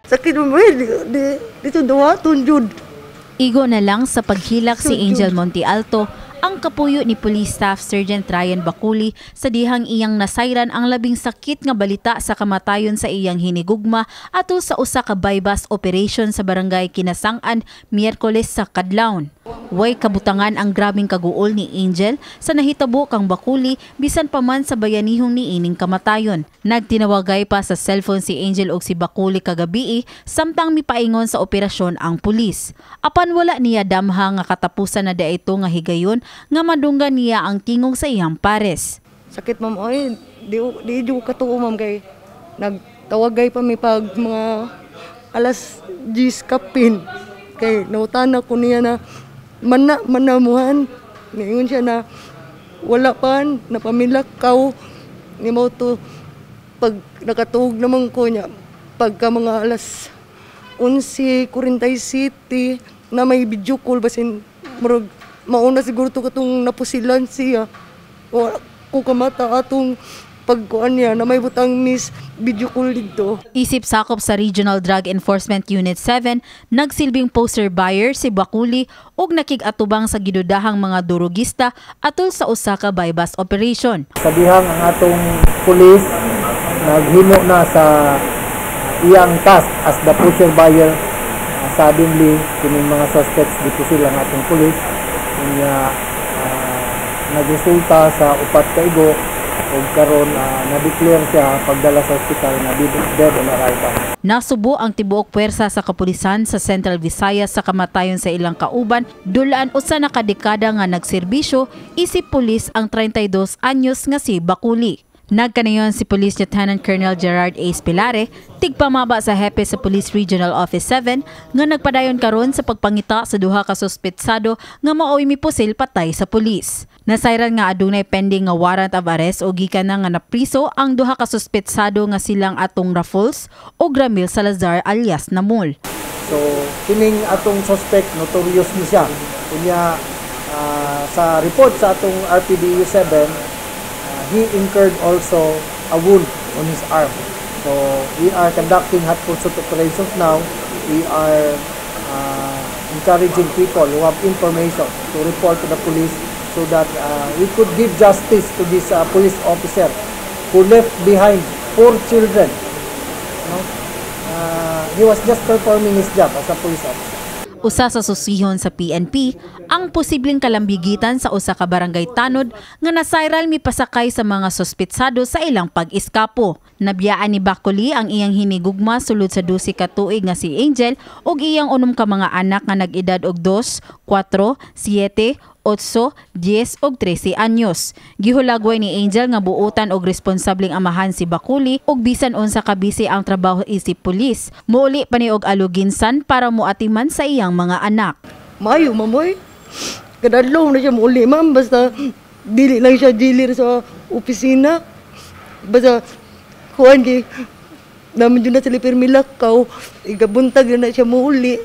Sakit mo dito dawaton jud. Igo na lang sa paghilak si Angel Monte Alto ang kapuyo ni Police Staff Sergeant Ryan Baculi sa dihang iyang nasayran ang labing sakit nga balita sa kamatayon sa iyang hinigugma atol sa usa ka bypass operation sa barangay Kinasang-an Miyerkules sa Kadlawon. Way kabutangan ang grabing kaguol ni Angel sa nahitabo kang Baculi bisan pa man sa bayanihong niining kamatayon. Nagtinawagay pa sa cellphone si Angel og si Baculi kagabi samtang mipaingon sa operasyon ang pulis. Apan wala niya damha nga katapusan na daito nga higayon nga madunggan niya ang tingog sa iyang pares. Sakit ma'am, ay di katuo ma'am kay nagtawagay pa mi pag mga alas 10 kapin kay nautana ko niya na manamuhan. Ngayon siya na wala pa, napamilakaw. Ni mo to, pag nakatuog naman ko niya, pagka mga alas 11:47 na may video call, basin mauna siguro to katong napusilan siya. O kung kamata atong pagkuan niya na may butang miss video call dito. Isip sakop sa Regional Drug Enforcement Unit 7, nagsilbing poster buyer si Baculi ug nakig-atubang sa gidudahang mga durugista atol sa usa ka bypass operation. Sa dihang ang atong pulis naghimo na sa iyang task as the poster buyer. Suddenly, kining mga suspects dito sila ng atong pulis nagresulta sa upat ka igo ug karon na-declare siya pagdala sa ospital na dead on arrival. Nasubo ang tibuok puwersa sa kapulisan sa Central Visayas sa kamatayon sa ilang kauban, dulaan usa na kadekada nga nagserbisyo isip pulis ang 32 anyos nga si Baculi. Nagkanayon si Police Lieutenant Colonel Gerard A. Spilare, tigpamaba sa hepe sa Police Regional Office 7 nga nagpadayon karon sa pagpangita sa duha ka suspetsado nga maoy mipusil patay sa pulis. Nasayran nga adunay pending nga warrant of arrest o gikan na nga napriso ang duha ka suspetsado nga silang Atong Raffles o Gramil Salazar alias Namul. So kining atong suspect notorious ni siya. Kunya sa report sa atong RPDU 7, he incurred also a wound on his arm. So we are conducting hot pursuit operations now. We are encouraging people who have information to report to the police so that we could give justice to this police officer who left behind 4 children. He was just performing his job as a police officer. Usa sa susihon sa PNP ang posibleng kalambigitan sa usa ka barangay tanod nga nasayral mipasakay sa mga suspetsado sa ilang pag-iskapo. Nabiyaan ni Baculi ang iyang hinigugma sulod sa 12 ka tuig nga si Angel ug iyang unom ka mga anak nga nag-edad og 2, 4, 7, 8, 10 ug 13 anyos. Gihulagway ni Angel nga buotan og responsableng amahan si Baculi ug bisan unsa ka bisi ang trabaho isip pulis. Muuli pa ni og aluginsan para moatiman sa iyang mga anak. Mayo mamoy. Kadadlaw na siya muuli ma'am basta dili lang siya dilir sa opisina. Basta kuan gi naman jud na sila pirmilakaw. Igabuntag na siya muuli.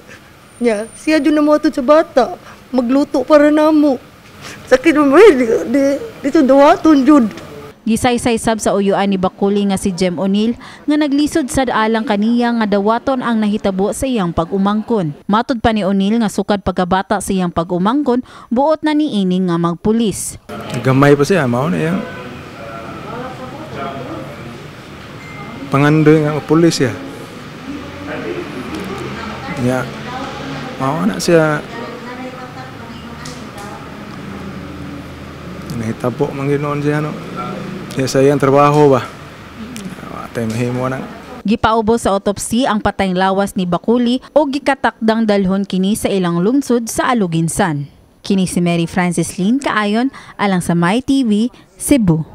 Nya siya jud na moatod sa bata. Magluto para namo. Sakit mo dito dawaton jud. Gisaysay sab sa uyuan ni Baculi nga si Jem O'Neil nga naglisod sad alang kaniya nga dawaton ang nahitabo sa iyang pag-umangkon. Matud pa ni O'Neil nga sukad pagkabata sa iyang pag-umangkon, buot na niining nga magpulis. Gamay pa siya, mao na yang pangandoy nga pulis ya. Ya. Mao na siya. Nahitabo man ginoon siya no. Kaya sa iyang trabaho ba? Atay mahimo na. Gipaubo sa autopsy ang patayng lawas ni Baculi o gikatakdang dalhon kini sa ilang lungsod sa Aluginsan. Kini si Mary Francis Lin kaayon alang sa My TV, Cebu.